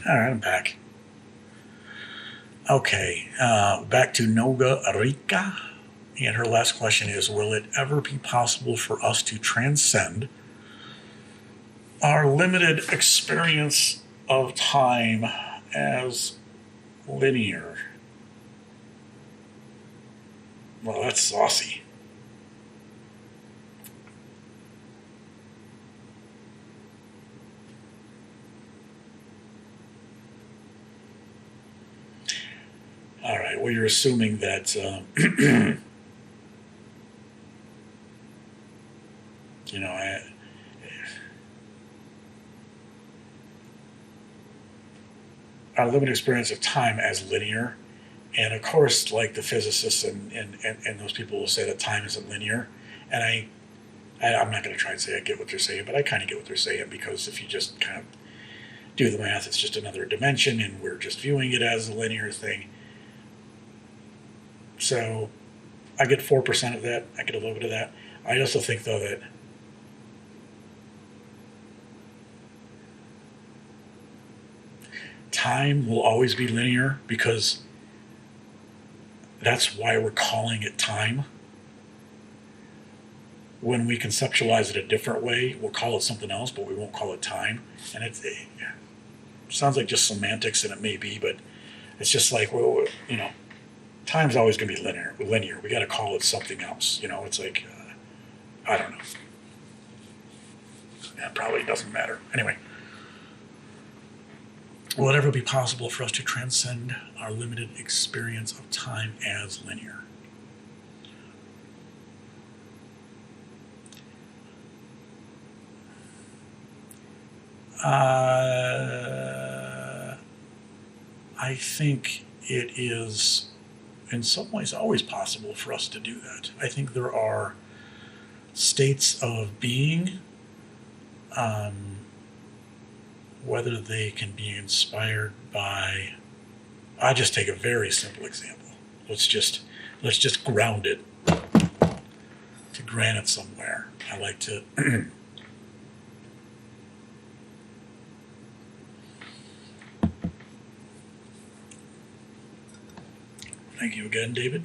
All right, I'm back. Okay, back to Noga Arika. And her last question is, will it ever be possible for us to transcend our limited experience of time as linear? Well, that's saucy. All right, well, you're assuming that, you know, our limited experience of time as linear. And of course, like the physicists and those people will say that time isn't linear. And I'm not going to try and say I get what they're saying, but I kind of get what they're saying, because if you just kind of do the math, it's just another dimension, and we're just viewing it as a linear thing. So I get 4% of that. I get a little bit of that. I also think, though, that time will always be linear, because that's why we're calling it time. When we conceptualize it a different way, we'll call it something else, but we won't call it time. And it sounds like just semantics, and it may be, but it's just like, well, time's always going to be linear. We got to call it something else. It's like, I don't know. That probably doesn't matter. Anyway, will it ever be possible for us to transcend our limited experience of time as linear? I think it is, in some ways, always possible for us to do that. I think there are states of being, whether they can be inspired by. I just take a very simple example. Let's just ground it, to grant it somewhere. I like to. Thank you again, David.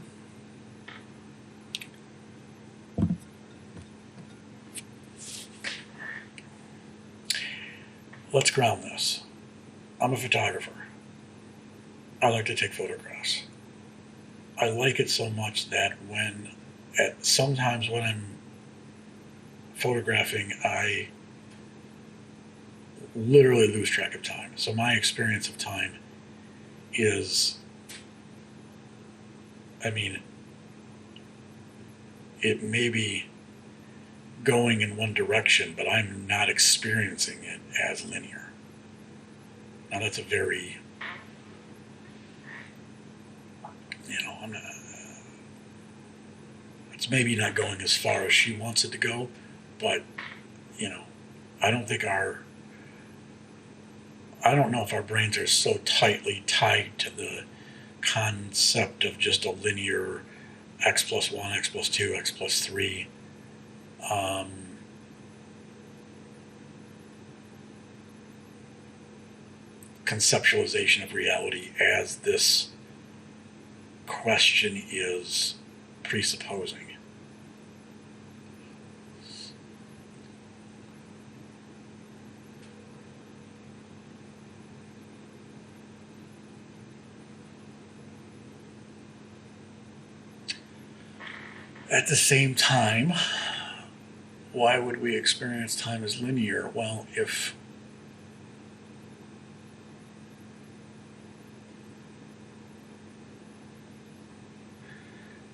Let's ground this. I'm a photographer. I like to take photographs. I like it so much that sometimes when I'm photographing, I literally lose track of time. So my experience of time is, it may be going in one direction, but I'm not experiencing it as linear. Now that's a very, I'm not, it's maybe not going as far as she wants it to go, but, I don't know if our brains are so tightly tied to the concept of just a linear x plus 1, x plus 2, x plus 3. Conceptualization of reality as this question is presupposing. At the same time, why would we experience time as linear? Well, if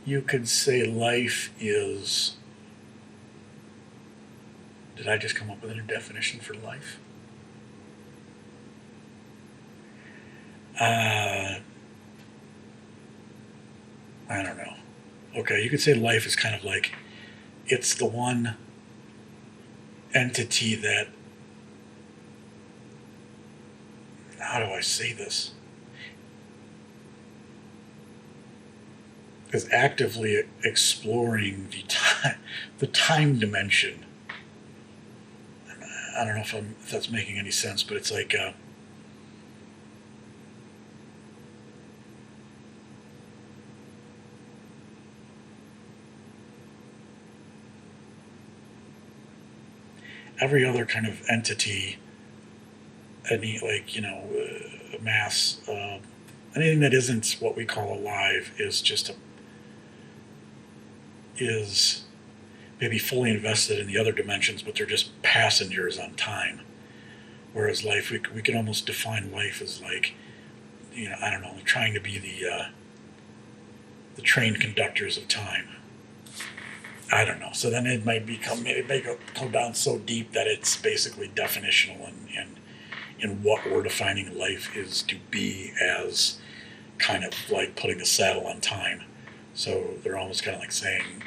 you could say life is. Did I just come up with a new definition for life? I don't know. Okay, you could say life is kind of like, it's the one entity that, how do I say this, is actively exploring the time dimension. I don't know if that's making any sense, but it's like, every other kind of entity, any mass, anything that isn't what we call alive is maybe fully invested in the other dimensions, but they're just passengers on time. Whereas life, we can almost define life as like, I don't know, trying to be the train conductors of time. I don't know. So then it may come down so deep that it's basically definitional in what we're defining life is to be as kind of like putting a saddle on time. So they're almost kind of like saying,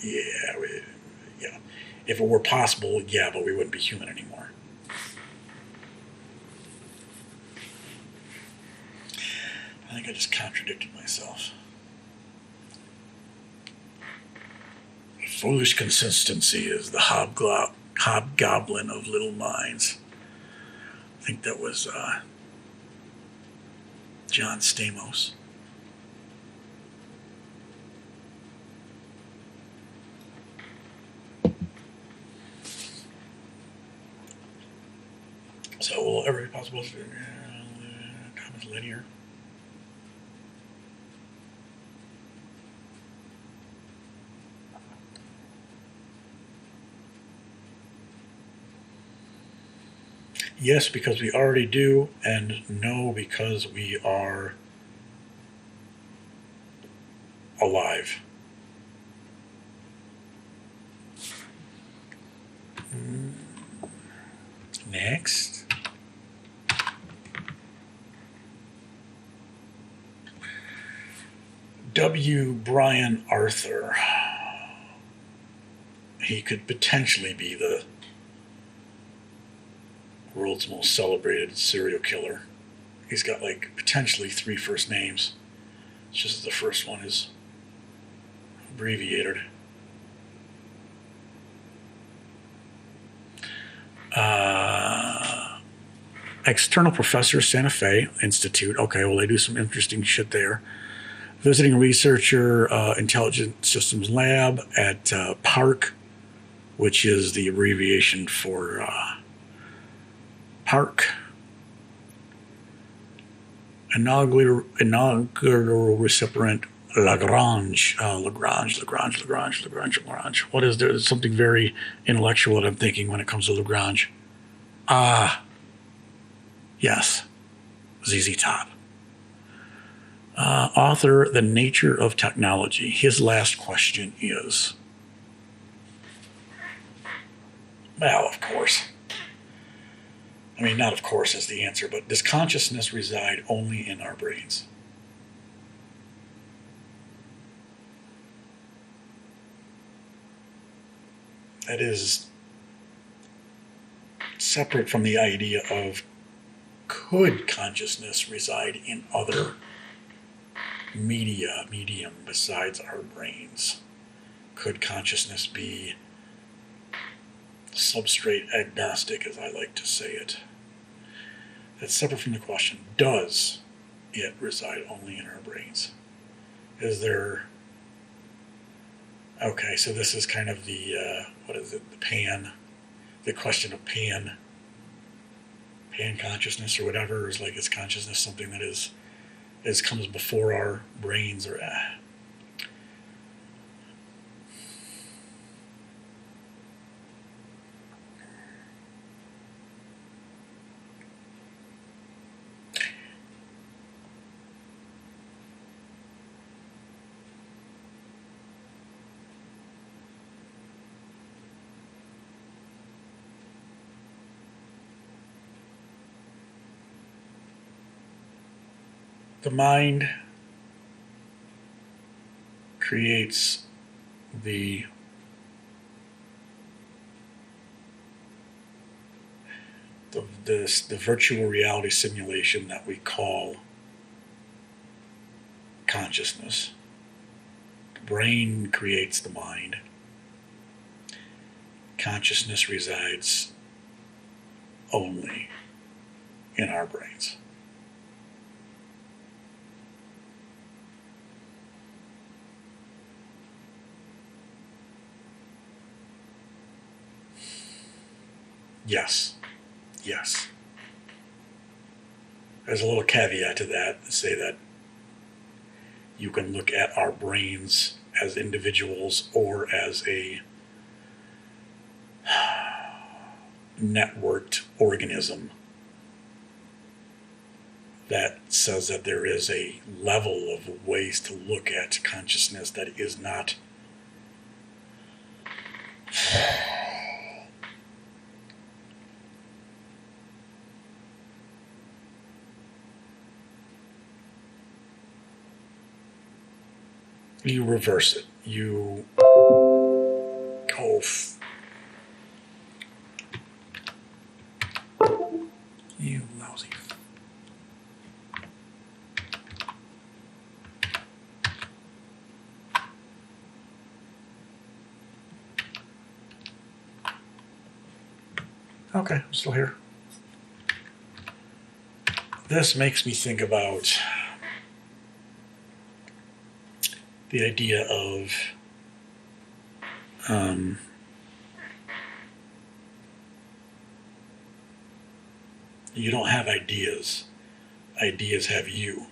yeah, if it were possible, yeah, but we wouldn't be human anymore. I think I just contradicted myself. Foolish consistency is the hobgoblin of little minds. I think that was John Stamos. So will every possible time is linear? Yes, because we already do, and no, because we are alive. Next. W. Brian Arthur. He could potentially be the world's most celebrated serial killer. He's got like potentially 3 first names. It's just the first one is abbreviated. External professor, Santa Fe Institute. Okay, well, they do some interesting shit there. Visiting researcher, Intelligent Systems Lab at PARC, which is the abbreviation for PARC. Inaugural recipient Lagrange. Lagrange. What is there? There's something very intellectual that I'm thinking when it comes to Lagrange. Yes. ZZ Top. Author, The Nature of Technology. His last question is, well, of course. I mean, not of course is the answer, but does consciousness reside only in our brains? That is separate from the idea of could consciousness reside in other medium besides our brains? Could consciousness be substrate agnostic, as I like to say it? That's separate from the question, does it reside only in our brains? Is there... Okay, so this is kind of the, the question of pan consciousness or whatever, is like, is consciousness something that comes before our brains, or the mind creates the virtual reality simulation that we call consciousness. The brain creates the mind. Consciousness resides only in our brains. Yes. Yes. There's a little caveat to that, to say that you can look at our brains as individuals or as a networked organism that says that there is a level of ways to look at consciousness that is not you reverse it. You go you lousy. Okay, I'm still here. This makes me think about the idea of you don't have ideas. Ideas have you.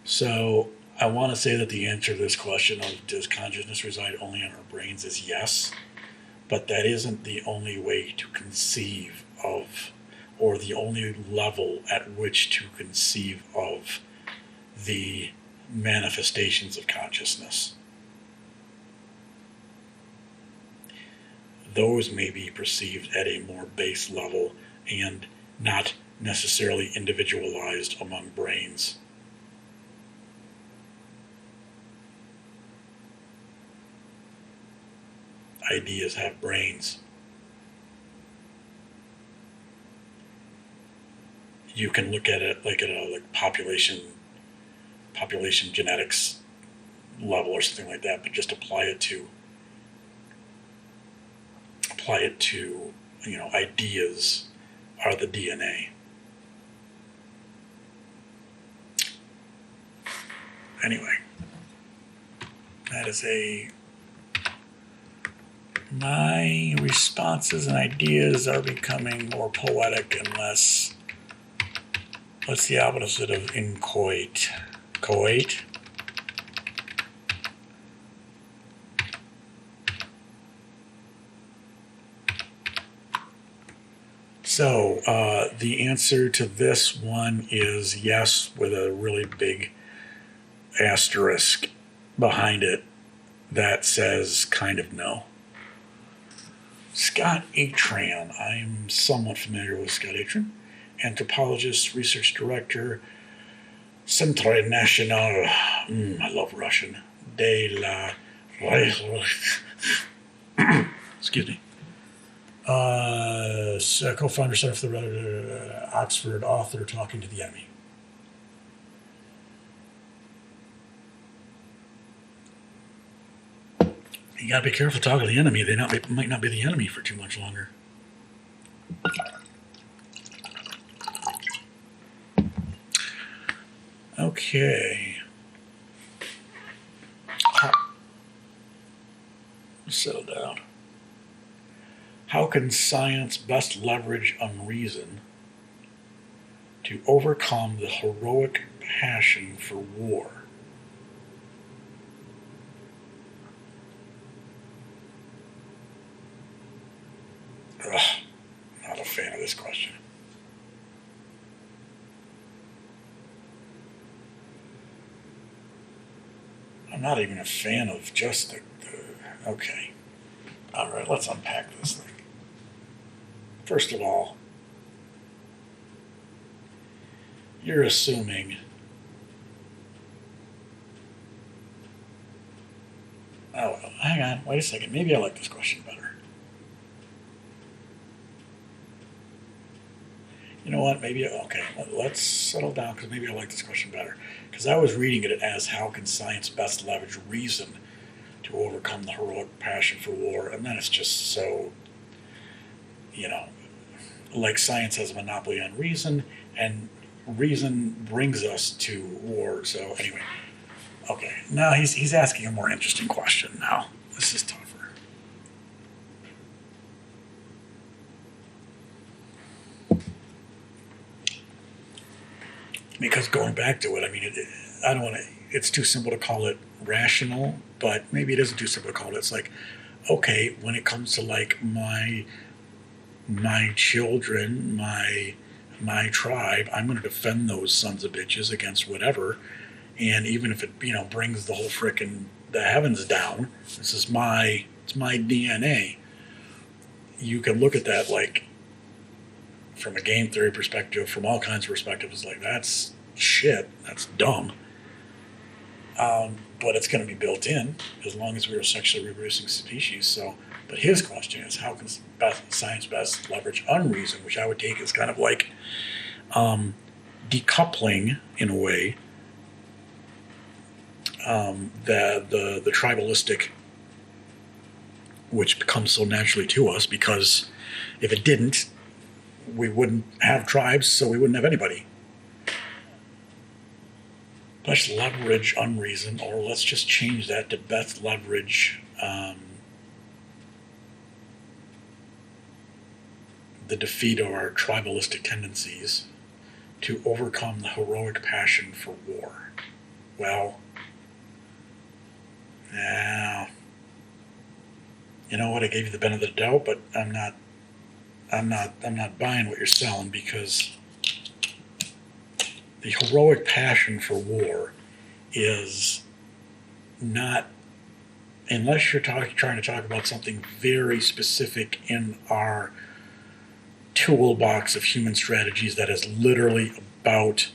So I want to say that the answer to this question of does consciousness reside only in our brains is yes, but that isn't the only way to conceive of, or the only level at which to conceive of the manifestations of consciousness. Those may be perceived at a more base level and not necessarily individualized among brains. Ideas have brains. You can look at it like at a population genetics level or something like that, but just apply it to ideas are the DNA. Anyway, that is my responses and ideas are becoming more poetic and less, what's the opposite of inchoate? Coate? So the answer to this one is yes, with a really big asterisk behind it that says kind of no. Scott Atran. I'm somewhat familiar with Scott Atran. Anthropologist, research director, Centre National, I love Russian, de la, excuse me, co-founder, Center for the Oxford author, Talking to the Enemy. You gotta be careful talking to the enemy. They might not be the enemy for too much longer. Okay. Settle down. How can science best leverage unreason to overcome the heroic passion for war? Not a fan of this question. I'm not even a fan of just the okay. All right, let's unpack this thing. First of all, you're assuming hang on, wait a second. Maybe I like this question better. You know what? Maybe, okay, let's settle down because maybe I like this question better. Because I was reading it as how can science best leverage reason to overcome the heroic passion for war? And then it's just so, like science has a monopoly on reason, and reason brings us to war. So anyway, okay, now he's asking a more interesting question now. This is tougher. Because going back to it, I mean, I don't want to. It's too simple to call it rational, but maybe it isn't too simple to call it. It's like, okay, when it comes to like my children, my tribe, I'm going to defend those sons of bitches against whatever, and even if it brings the whole frickin' the heavens down, it's my DNA. You can look at that like from a game theory perspective, from all kinds of perspectives, like that's shit, that's dumb. But it's going to be built in as long as we're a sexually reproducing species. So, but his question is, how can science best leverage unreason, which I would take as kind of like decoupling in a way the tribalistic, which comes so naturally to us, because if it didn't, we wouldn't have tribes, so we wouldn't have anybody. Let's leverage unreason, or let's just change that to best leverage the defeat of our tribalistic tendencies to overcome the heroic passion for war. Well, now, you know what? I gave you the benefit of the doubt, but I'm not buying what you're selling, because the heroic passion for war is not, unless you're trying to talk about something very specific in our toolbox of human strategies that is literally about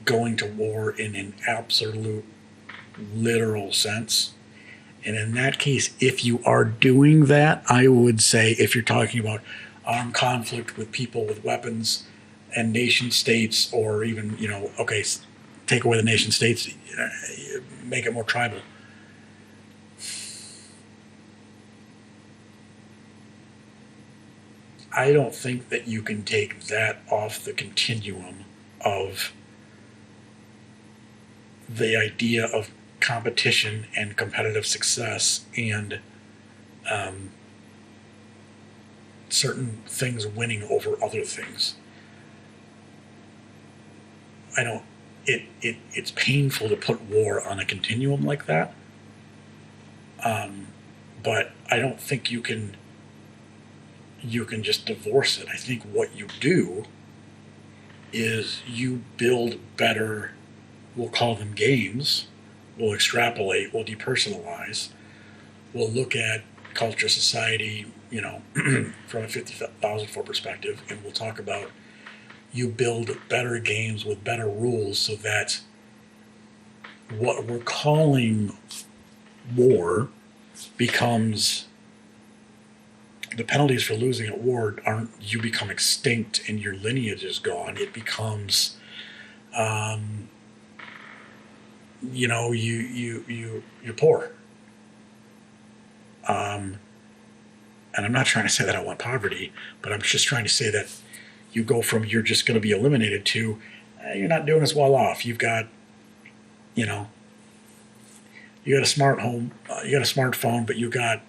going to war in an absolute literal sense. And in that case, if you are doing that, I would say, if you're talking about armed conflict with people with weapons and nation states, or even, okay, take away the nation states, make it more tribal. I don't think that you can take that off the continuum of the idea of competition and competitive success and certain things winning over other things. It's painful to put war on a continuum like that. But I don't think you can just divorce it. I think what you do is you build better, we'll call them games, we'll extrapolate, we'll depersonalize, we'll look at culture, society, from a 50,000 foot perspective, and we'll talk about you build better games with better rules so that what we're calling war becomes, the penalties for losing at war aren't you become extinct and your lineage is gone. It becomes, you're poor. And I'm not trying to say that I want poverty, but I'm just trying to say that you go from you're just going to be eliminated to you're not doing as well off. You've got, you got a smart home, you got a smartphone, but you got,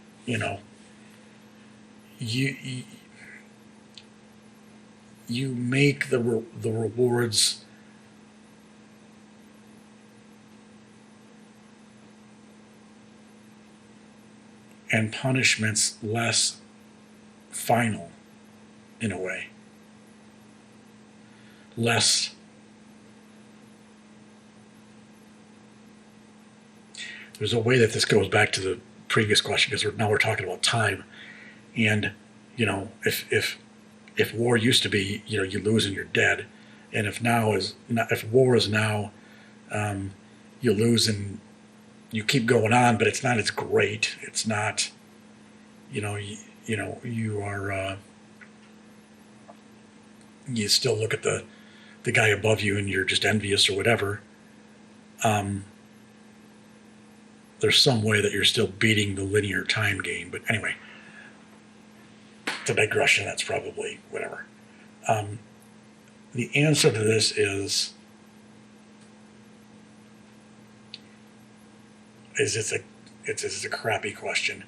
you make the rewards and punishments less final in a way. Less. There's a way that this goes back to the previous question, because now we're talking about time. And, if war used to be, you lose and you're dead, and if war is now, you lose and you keep going on, but it's not as great. It's not, you are, you still look at the guy above you and you're just envious or whatever. There's some way that you're still beating the linear time game. But anyway, it's a digression. That's probably whatever. The answer to this is it's a crappy question.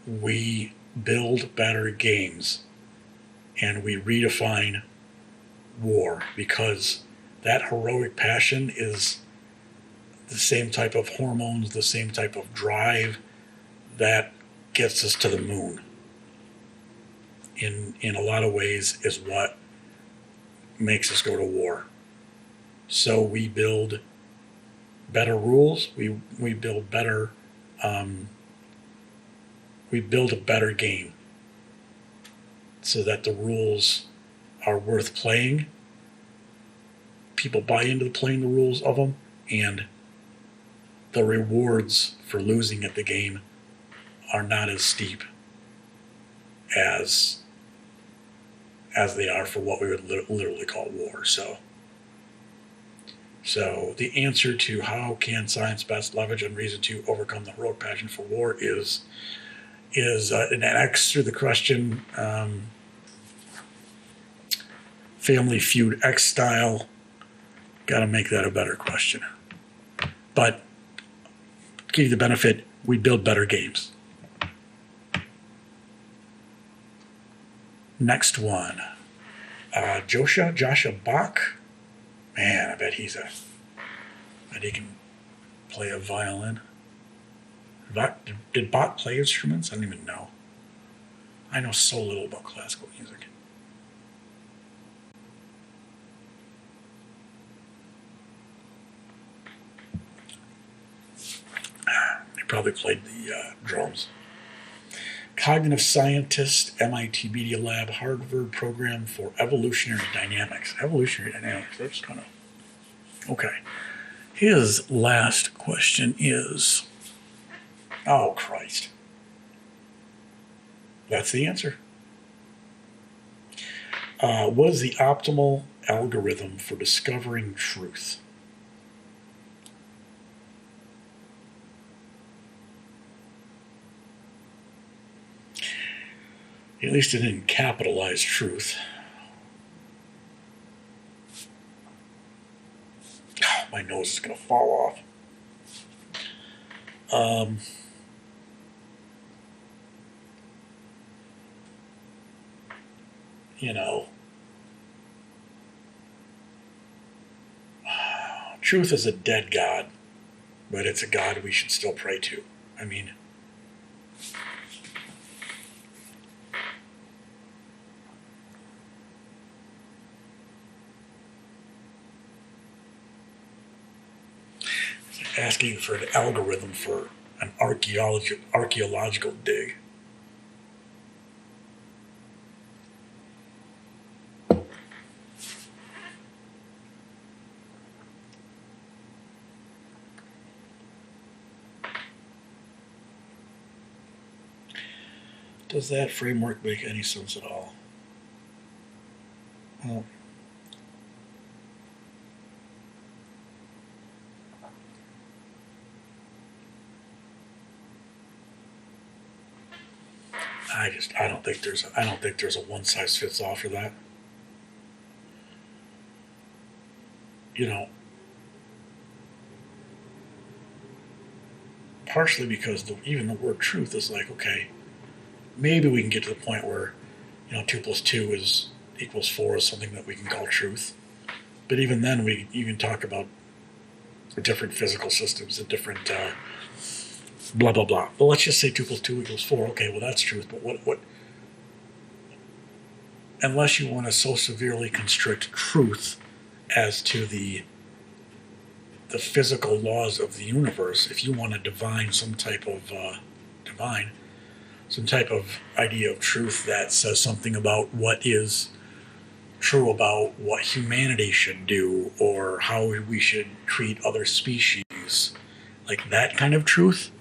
We build better games and we redefine war, because that heroic passion is the same type of hormones, the same type of drive that gets us to the moon. In a lot of ways is what makes us go to war. So we build better rules. We build better. We build a better game so that the rules are worth playing. People buy into playing the rules of them, and the rewards for losing at the game are not as steep as they are for what we would literally call war. So the answer to how can science best leverage and reason to overcome the heroic passion for war is an X through the question, Family Feud X style. Got to make that a better question. But give you the benefit, we build better games. Next one, Joshua Bach. Man, I bet he can play a violin. Did Bach play instruments? I don't even know. I know so little about classical music. He probably played the drums. Cognitive scientist, MIT Media Lab, Harvard program for evolutionary dynamics. Evolutionary dynamics, that's kind of... Okay. His last question is... Oh, Christ. That's the answer. What is the optimal algorithm for discovering truth? At least it didn't capitalize truth. Oh, my nose is going to fall off. Truth is a dead God, but it's a God we should still pray to. I mean, asking for an algorithm for an archaeological dig. Does that framework make any sense at all? Well, I don't think there's a one size fits all for that. Partially because even the word truth is like, okay, maybe we can get to the point where 2 + 2 equals 4 is something that we can call truth. But even then, you can talk about different physical systems and different blah blah blah. But let's just say 2 + 2 = 4. Okay, well that's truth. But what? Unless you want to so severely constrict truth as to the physical laws of the universe, if you want to divine some type of idea of truth that says something about what is true about what humanity should do or how we should treat other species, like that kind of truth.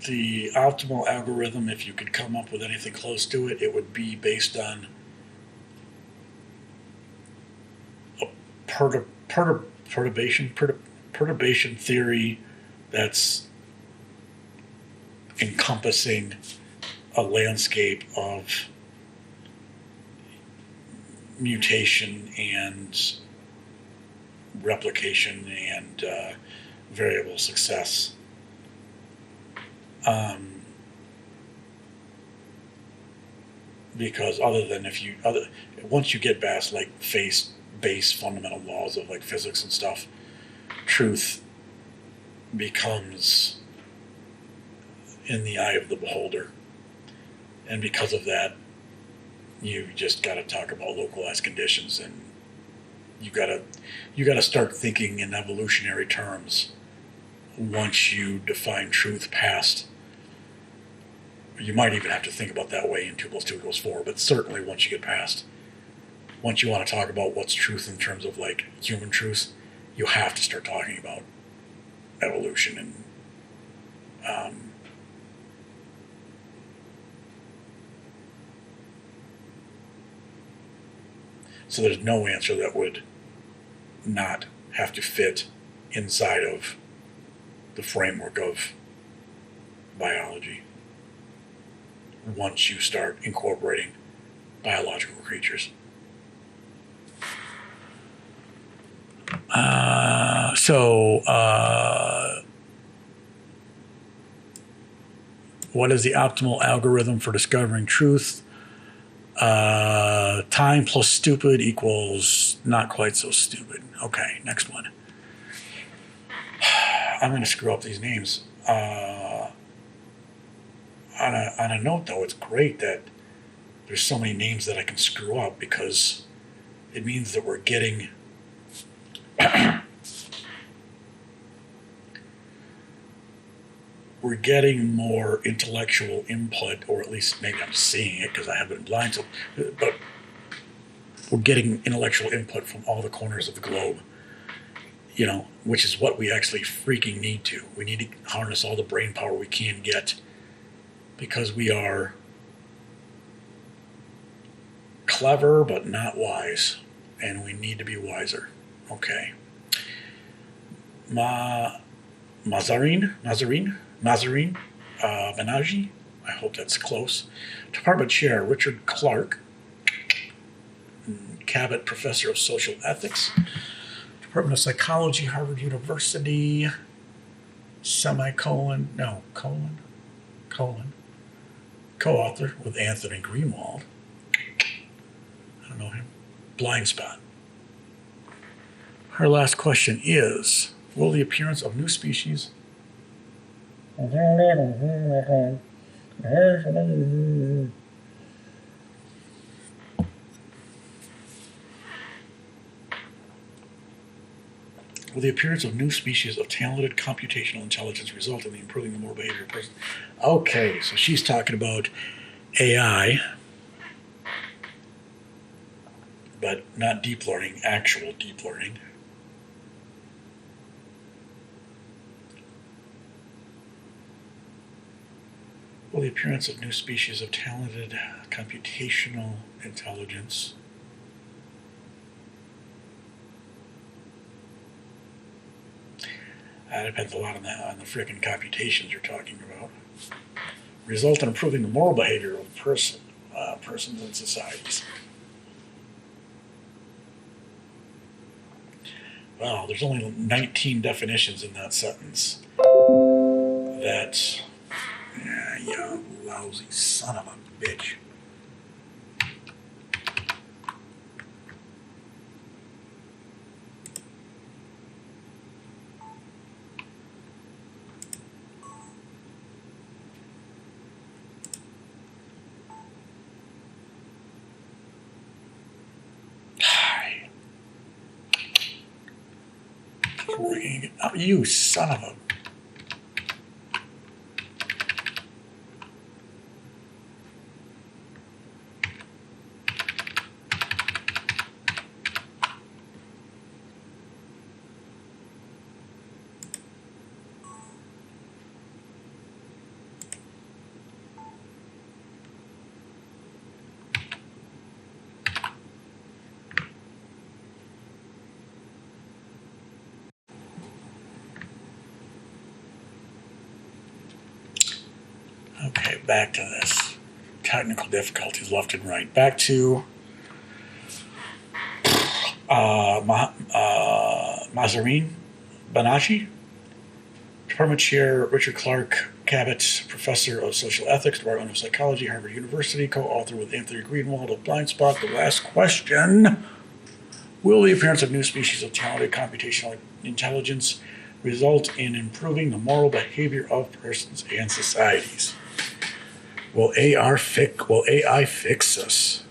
The optimal algorithm, if you could come up with anything close to it, it would be based on a perturbation theory that's encompassing a landscape of mutation and replication and variable success. Because once you get past like base fundamental laws of like physics and stuff, truth becomes in the eye of the beholder. And because of that, you just got to talk about localized conditions, and you got to start thinking in evolutionary terms once you define truth past. You might even have to think about that way in 2 + 2 = 4, but certainly once you want to talk about what's truth in terms of like human truth, you have to start talking about evolution and so there's no answer that would not have to fit inside of the framework of biology once you start incorporating biological creatures. What is the optimal algorithm for discovering truth? Time plus stupid equals not quite so stupid. Okay, next one. I'm going to screw up these names. On a note, though, it's great that there's so many names that I can screw up, because it means that we're getting more intellectual input, or at least maybe I'm seeing it because I haven't been blind to it, but we're getting intellectual input from all the corners of the globe, which is what we actually freaking need to. We need to harness all the brain power we can get, because we are clever but not wise, and we need to be wiser. Okay. Mazarin Banaji, I hope that's close. Department Chair Richard Clark, Cabot Professor of Social Ethics, Department of Psychology, Harvard University, co-author with Anthony Greenwald. I don't know him. Blind spot. Her last question is, will the appearance of new species of talented computational intelligence result in the improving the moral behavior of a person? Okay, so she's talking about AI, but not deep learning, actual deep learning. Well, the appearance of new species of talented computational intelligence depends a lot on the freaking computations you're talking about. Result in improving the moral behavior of persons and societies. Well, there's only 19 definitions in that sentence. That, you lousy son of a bitch. Oh, you son of a... back to this. Technical difficulties left and right. Back to Mahzarin Banachi, Department Chair Richard Clark Cabot, Professor of Social Ethics, Department of Psychology, Harvard University, co-author with Anthony Greenwald of Blind Spot. The last question: will the appearance of new species of talented computational intelligence result in improving the moral behavior of persons and societies? Will AI fix us?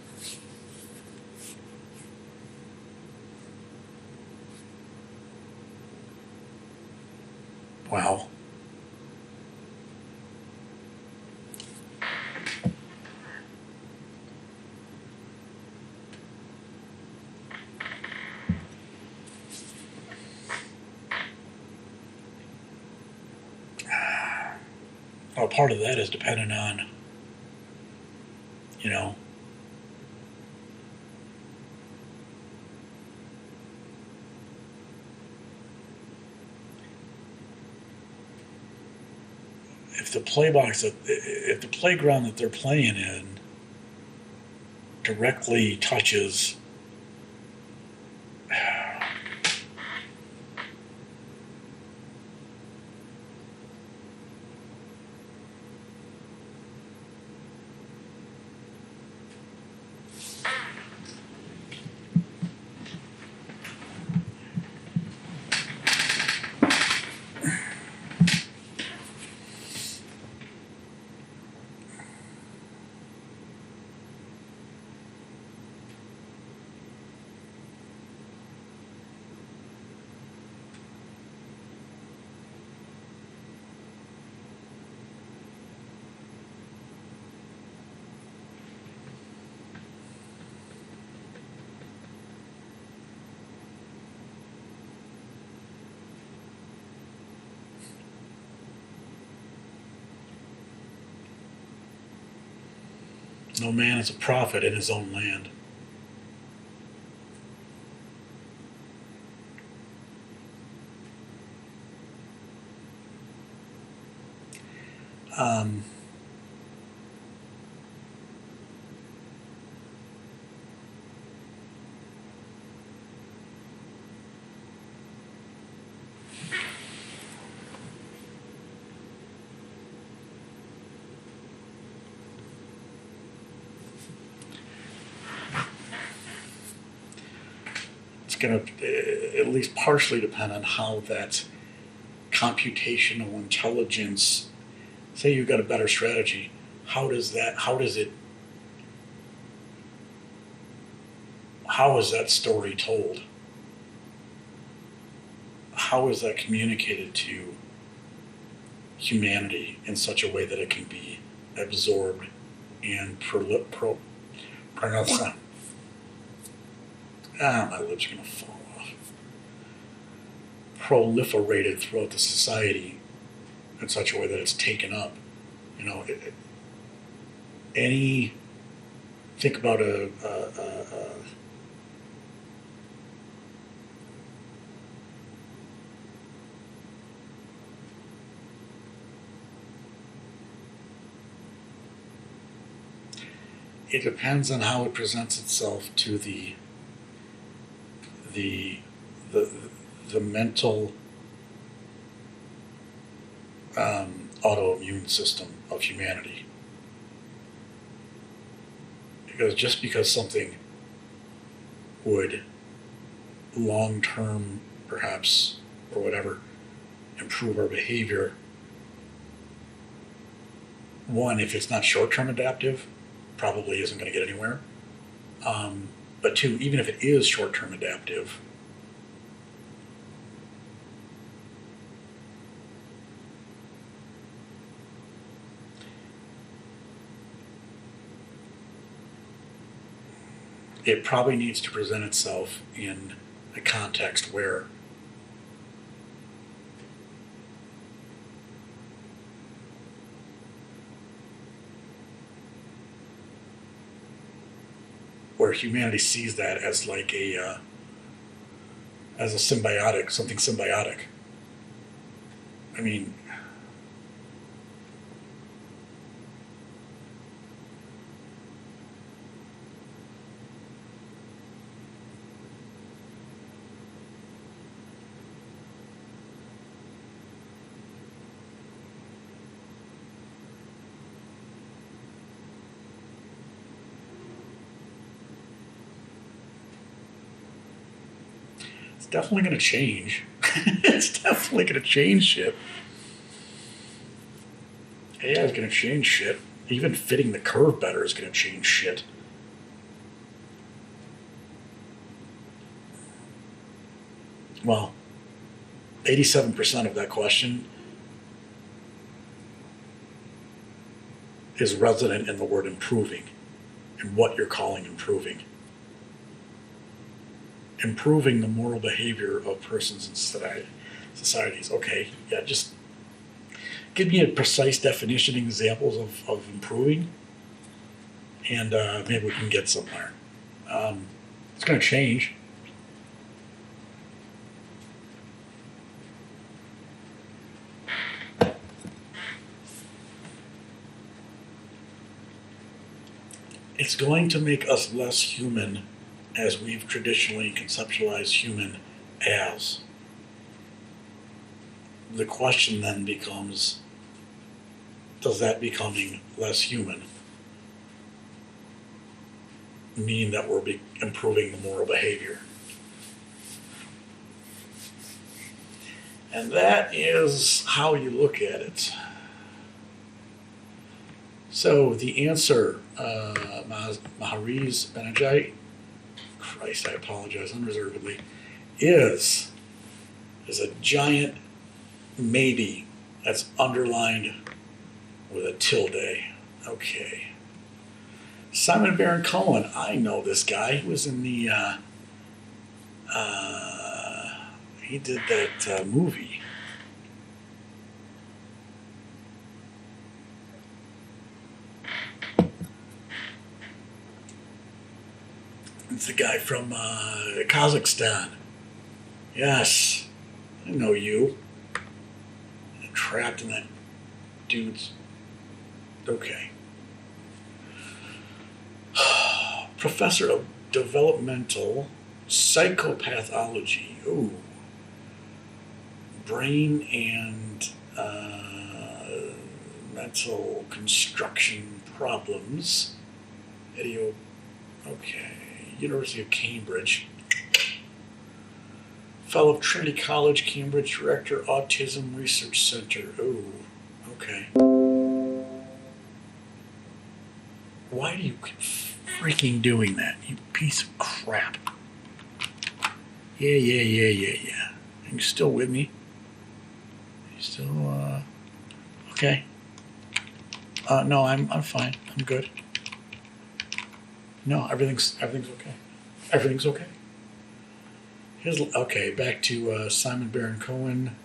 Well, part of that is dependent on, if the if the playground that they're playing in directly touches no man is a prophet in his own land. Going to at least partially depend on how that computational intelligence, say you've got a better strategy, how is that story told? How is that communicated to humanity in such a way that it can be absorbed and my lips are going to fall off. Proliferated throughout the society in such a way that it's taken up. Think about it depends on how it presents itself to the mental autoimmune system of humanity. Because just because something would long-term, perhaps, or whatever, improve our behavior, one, if it's not short-term adaptive, probably isn't going to get anywhere. But two, even if it is short-term adaptive, it probably needs to present itself in a context where humanity sees that as like as a symbiotic, something symbiotic. I mean, definitely going to change. It's definitely going to change shit. AI is going to change shit. Even fitting the curve better is going to change shit. Well, 87% of that question is resident in the word improving and what you're calling improving. Improving the moral behavior of persons and societies. Okay, yeah, just give me a precise definition and examples of improving, and maybe we can get somewhere. It's going to change. It's going to make us less human as we've traditionally conceptualized human as. The question then becomes, does that becoming less human mean that we're improving the moral behavior? And that is how you look at it. So the answer, Mahariz Benajai, Christ, I apologize unreservedly, is a giant maybe that's underlined with a tilde. Okay. Simon Baron Cohen, I know this guy. He was in the, he did that movie. It's the guy from Kazakhstan. Yes, I know you. I'm trapped in that dude's. Okay. Professor of developmental psychopathology. Ooh. Brain and mental construction problems. Video. Okay. University of Cambridge. Fellow of Trinity College, Cambridge, Director, Autism Research Center. Ooh. Okay. Why do you keep freaking doing that, you piece of crap? Yeah. Are you still with me? You still, okay. No, I'm fine. I'm good. No, everything's okay. Everything's okay. Okay, back to Simon Baron Cohen.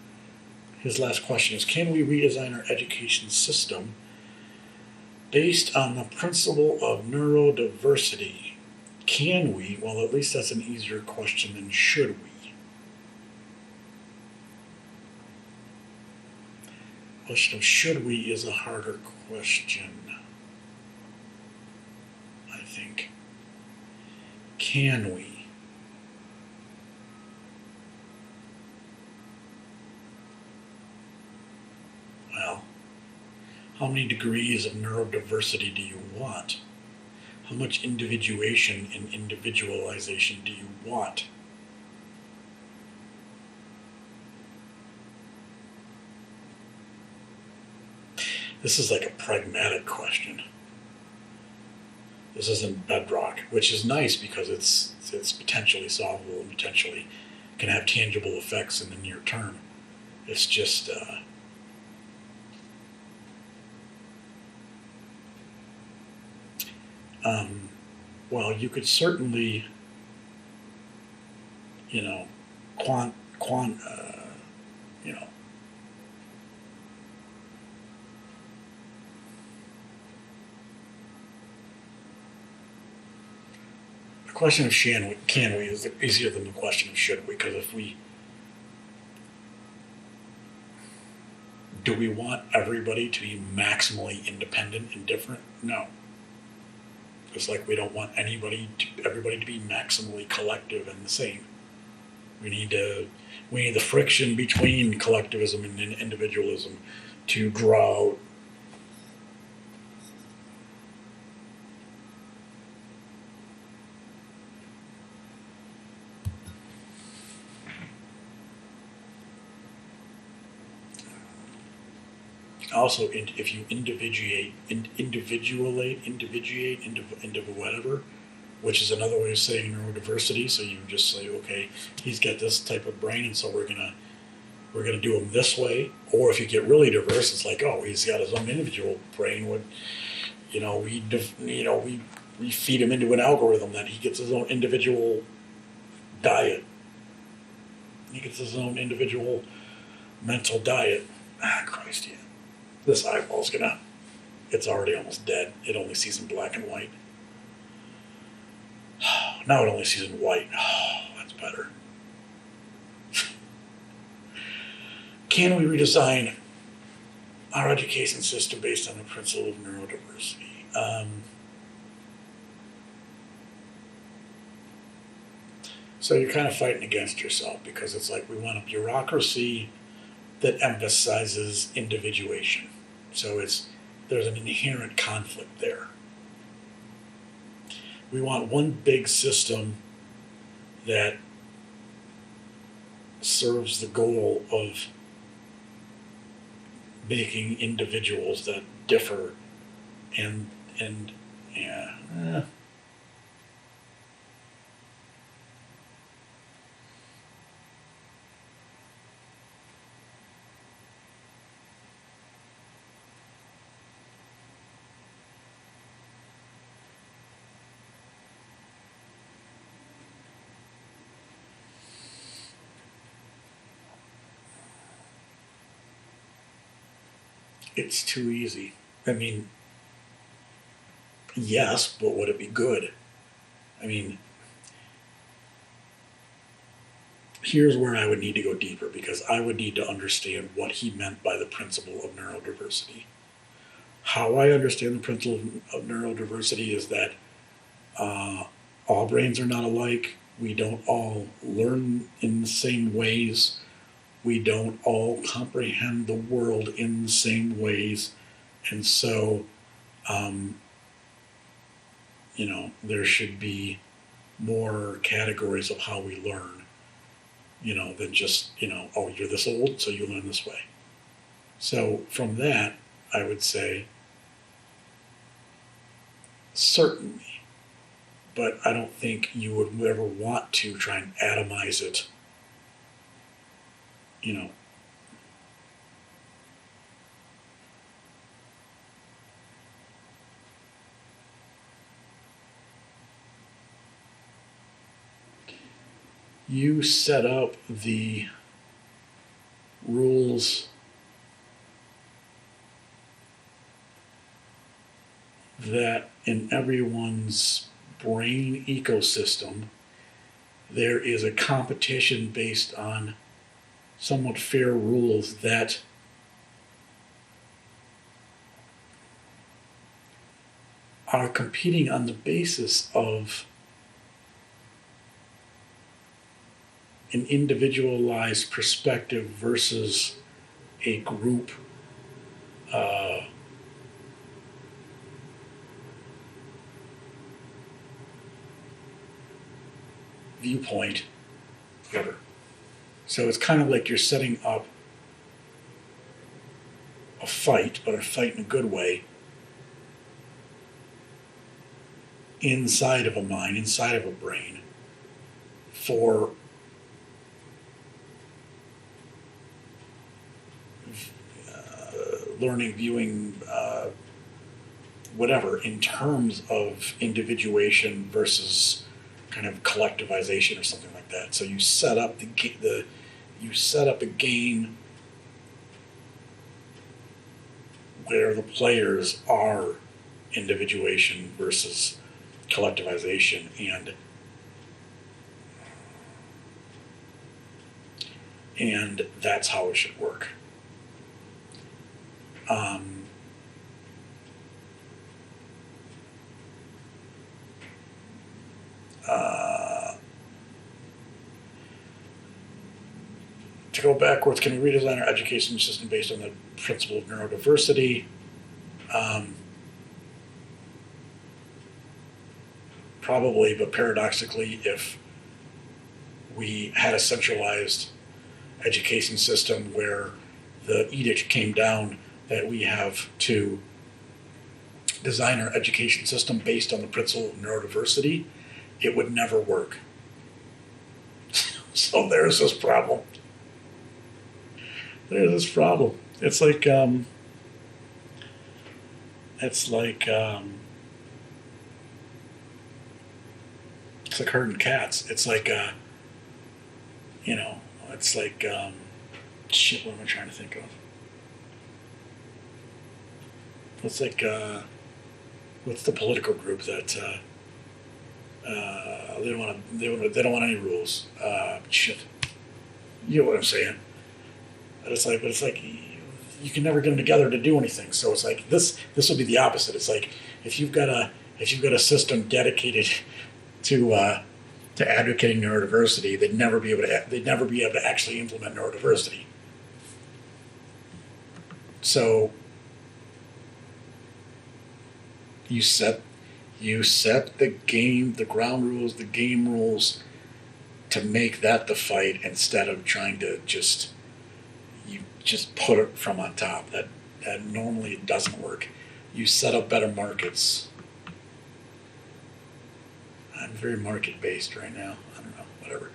His last question is, can we redesign our education system based on the principle of neurodiversity? Can we? Well, at least that's an easier question than should we. Question of should we is a harder question, I think. Can we? Well, how many degrees of neurodiversity do you want? How much individuation and individualization do you want? This is like a pragmatic question. This isn't bedrock, which is nice because it's potentially solvable and potentially can have tangible effects in the near term. It's just well, you could certainly, you know, you know, the question of can we is easier than the question of should we, because if we, do we want everybody to be maximally independent and different? No. Just like we don't want everybody to be maximally collective and the same. We need the friction between collectivism and individualism to draw out Also, if you individuate into whatever, which is another way of saying neurodiversity. So you just say, okay, he's got this type of brain, and so we're gonna do him this way. Or if you get really diverse, it's like, oh, he's got his own individual brain. We feed him into an algorithm that he gets his own individual diet. He gets his own individual mental diet. Christ, yeah. This eyeball's it's already almost dead. It only sees in black and white. Now it only sees in white. That's better. Can we redesign our education system based on the principle of neurodiversity? So you're kind of fighting against yourself, because it's like we want a bureaucracy that emphasizes individuation. So there's an inherent conflict there. We want one big system that serves the goal of making individuals that differ and yeah. It's too easy. I mean, yes, but would it be good? I mean, here's where I would need to go deeper, because I would need to understand what he meant by the principle of neurodiversity. How I understand the principle of neurodiversity is that all brains are not alike. We don't all learn in the same ways. We don't all comprehend the world in the same ways. And so, there should be more categories of how we learn, than just, oh, you're this old, so you learn this way. So from that, I would say, certainly, but I don't think you would ever want to try and atomize it, You set up the rules that in everyone's brain ecosystem, there is a competition based on somewhat fair rules that are competing on the basis of an individualized perspective versus a group viewpoint, whatever. So it's kind of like you're setting up a fight, but a fight in a good way, inside of a mind, inside of a brain, for learning, viewing, whatever, in terms of individuation versus kind of collectivization or something like that. So you set up you set up a game where the players are individuation versus collectivization, and that's how it should work. To go backwards, can we redesign our education system based on the principle of neurodiversity? Probably, but paradoxically, if we had a centralized education system where the edict came down, that we have to design our education system based on the principle of neurodiversity, it would never work. So there's this problem. It's like herding cats. It's like it's like shit. What am I trying to think of? It's like what's the political group that they don't want any rules. Shit. You know what I'm saying? But it's like you can never get them together to do anything. So it's like this will be the opposite. It's like if you've got a system dedicated to advocating neurodiversity, they'd never be able to actually implement neurodiversity. So you set the ground rules, the game rules, to make that the fight instead of trying to just put it from on top. That normally doesn't work. You set up better markets. I'm very market based right now. I don't know, whatever.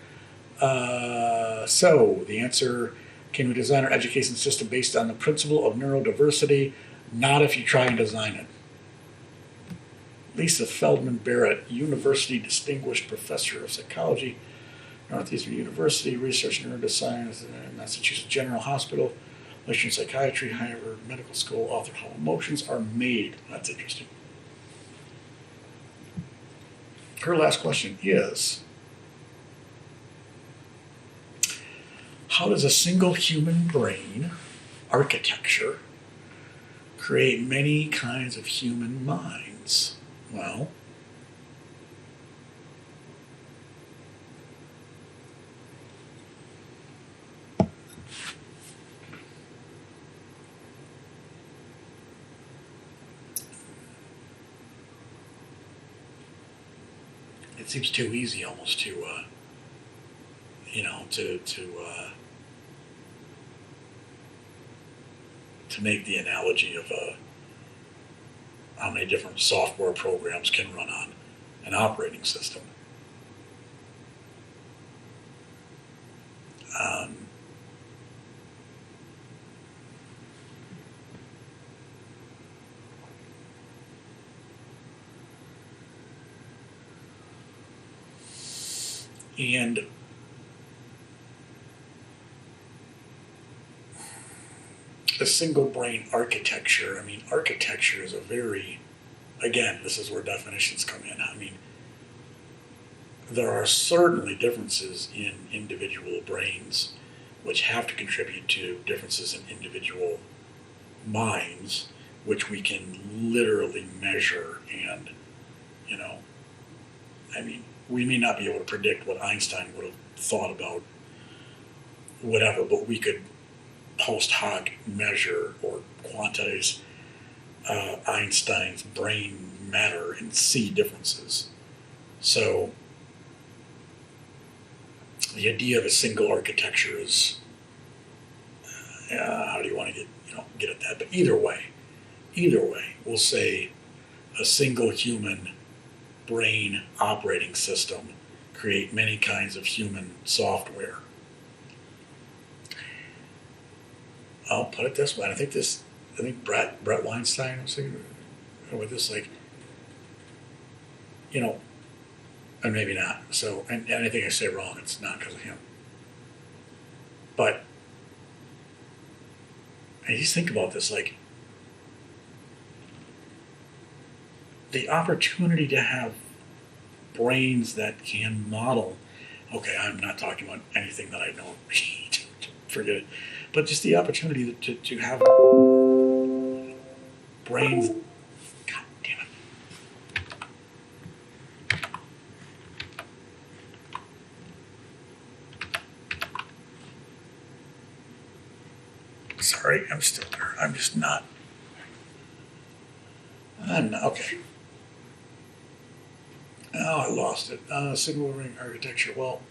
So the answer: can we design our education system based on the principle of neurodiversity? Not if you try and design it. Lisa Feldman Barrett, University Distinguished Professor of Psychology, Northeastern University, Research Neuroscience, Massachusetts General Hospital, lecturer in psychiatry, Harvard Medical School, author of How Emotions Are Made. That's interesting. Her last question is, how does a single human brain architecture create many kinds of human minds? Well, it seems too easy almost to make the analogy of how many different software programs can run on an operating system. And the single brain architecture, architecture is again, this is where definitions come in. There are certainly differences in individual brains which have to contribute to differences in individual minds, which we can literally measure. And, we may not be able to predict what Einstein would have thought about whatever, but we could post hoc measure or quantize Einstein's brain matter and see differences. So the idea of a single architecture is how do you want to get at that? But either way, we'll say a single human brain operating system create many kinds of human software. I'll put it this way. I think Brett Weinstein was saying with this, and maybe not. So, and anything I say wrong, it's not because of him. But I just think about this, the opportunity to have brains that can model. Okay, I'm not talking about anything that I know. Forget it. But just the opportunity to have brains. God damn it. Sorry, I'm still there. I'm just not. Okay. Oh, I lost it. Single ring architecture. Well,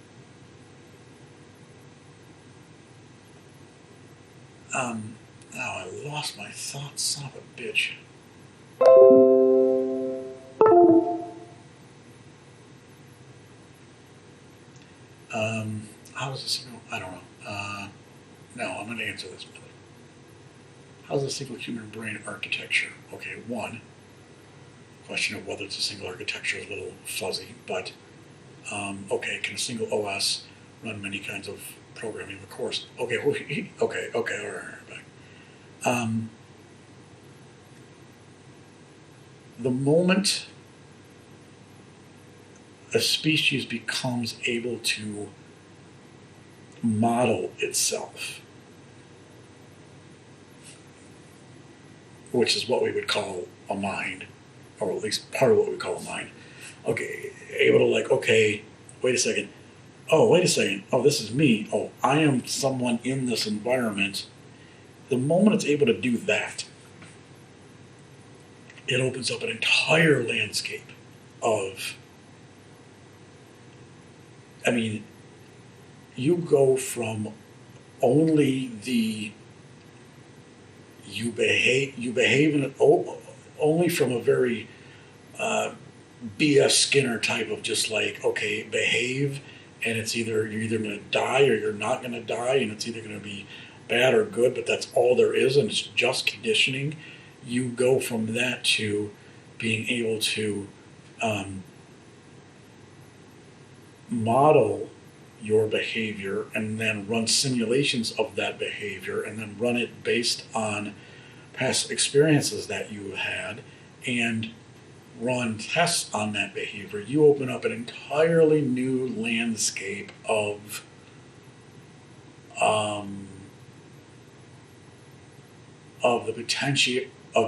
Oh, I lost my thoughts, son of a bitch. How is this? I don't know. No, I'm going to answer this. How's a single human brain architecture? Okay, one, question of whether it's a single architecture is a little fuzzy, but okay, can a single OS run many kinds of programming? Of course. Okay, okay, all right. The moment a species becomes able to model itself, which is what we would call a mind, or at least part of what we call a mind. Okay, able to like, okay, wait a second. Oh, wait a second. Oh, this is me. Oh, I am someone in this environment. The moment it's able to do that, it opens up an entire landscape of, I mean, you go from only the you behave in only from a very B.S. Skinner type of just like, okay, behave, and it's you're either going to die or you're not going to die, and it's either going to be bad or good, but that's all there is, and it's just conditioning. You go from that to being able to model your behavior and then run simulations of that behavior and then run it based on past experiences that you had and run tests on that behavior. You open up an entirely new landscape of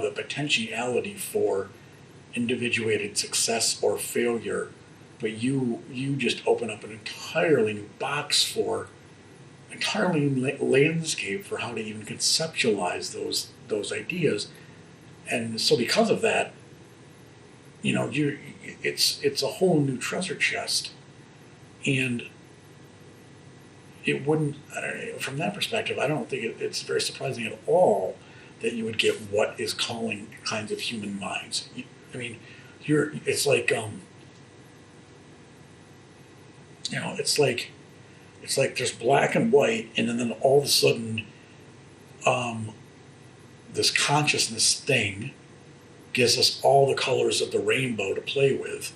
the potentiality for individuated success or failure, but you just open up an entirely new box for entirely new landscape for how to even conceptualize those ideas. And so because of that, it's a whole new treasure chest. And it wouldn't, from that perspective, I don't think it's very surprising at all that you would get what is calling kinds of human minds. It's like, it's like there's black and white, and then all of a sudden, this consciousness thing gives us all the colors of the rainbow to play with,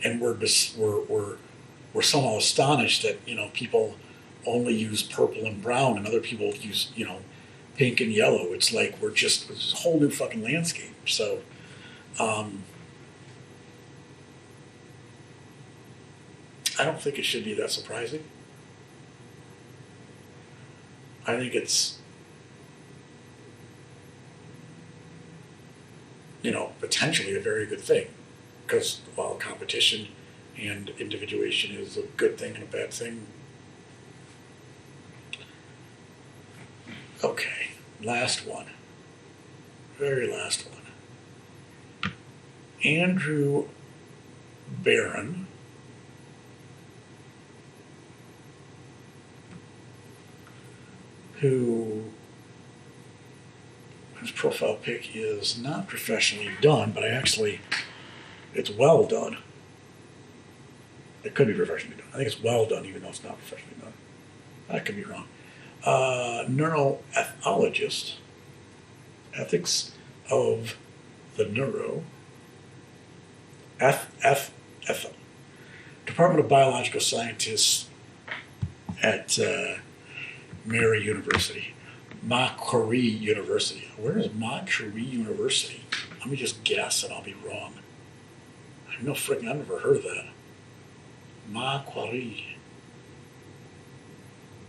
and we're somehow astonished that people only use purple and brown, and other people use pink and yellow. It's like it's a whole new fucking landscape. So. I don't think it should be that surprising. I think it's, potentially a very good thing, because while competition and individuation is a good thing and a bad thing. Okay, last one. Very last one. Arikha-Barron, whose profile pic is not professionally done, but it's well done. It could be professionally done. I think it's well done, even though it's not professionally done. I could be wrong. Neuroethologist, ethics of the neuro, Department of Biological Sciences at Mary University, Macquarie University. Where is Macquarie University? Let me just guess, and I'll be wrong. I've never heard of that. Macquarie.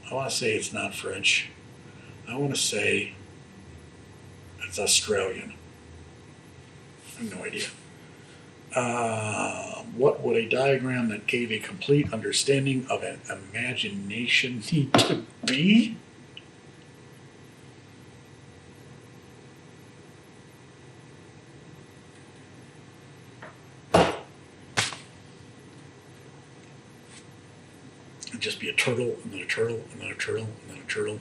I want to say it's not French. I want to say it's Australian. I have no idea. What would a diagram that gave a complete understanding of an imagination need to be? It'd just be a turtle, and then a turtle, and then a turtle, and then a turtle.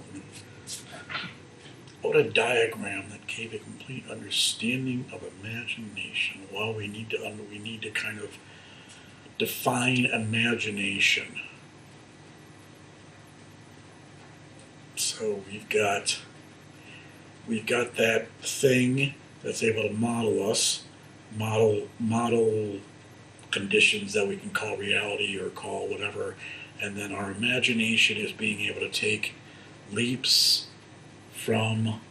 What a diagram that gave a complete understanding of imagination. Well, we need to kind of define imagination. So we've got that thing that's able to model us, model conditions that we can call reality or call whatever, and then our imagination is being able to take leaps from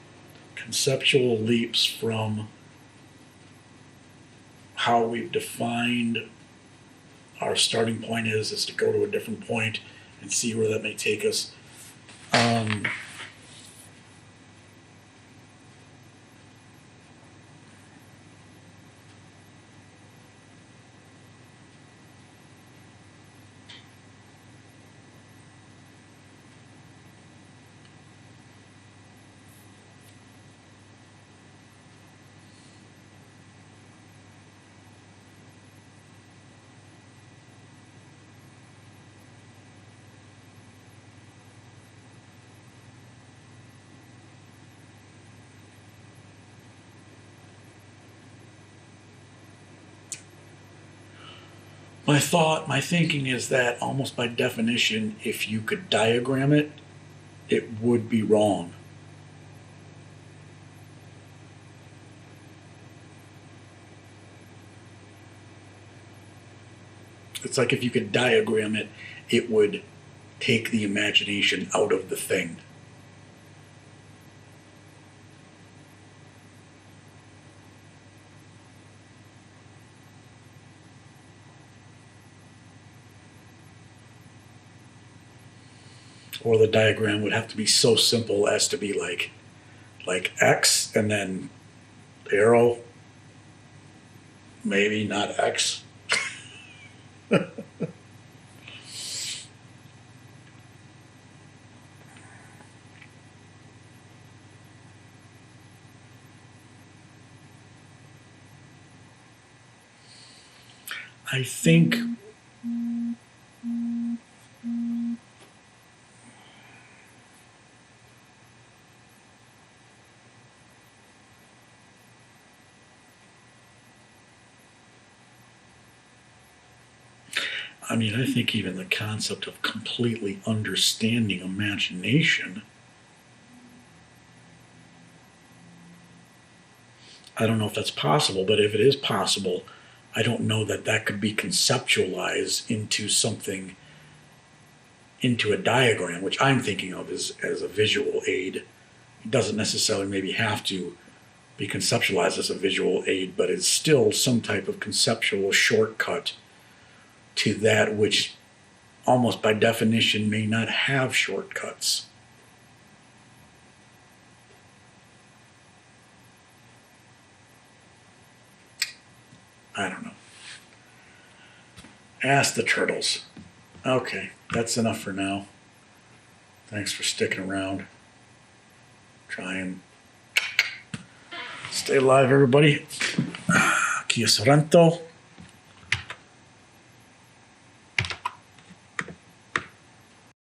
conceptual leaps from how we've defined our starting point is to go to a different point and see where that may take us. My thinking is that almost by definition, if you could diagram it, it would be wrong. It's like if you could diagram it, it would take the imagination out of the thing. Or the diagram would have to be so simple as to be like X and then arrow, maybe not X. I think I think even the concept of completely understanding imagination, I don't know if that's possible, but if it is possible, I don't know that that could be conceptualized into something, into a diagram, which I'm thinking of as a visual aid. It doesn't necessarily maybe have to be conceptualized as a visual aid, but it's still some type of conceptual shortcut to that which almost by definition may not have shortcuts. I don't know. Ask the turtles. Okay, that's enough for now. Thanks for sticking around. Try and stay alive, everybody. Kia soranto.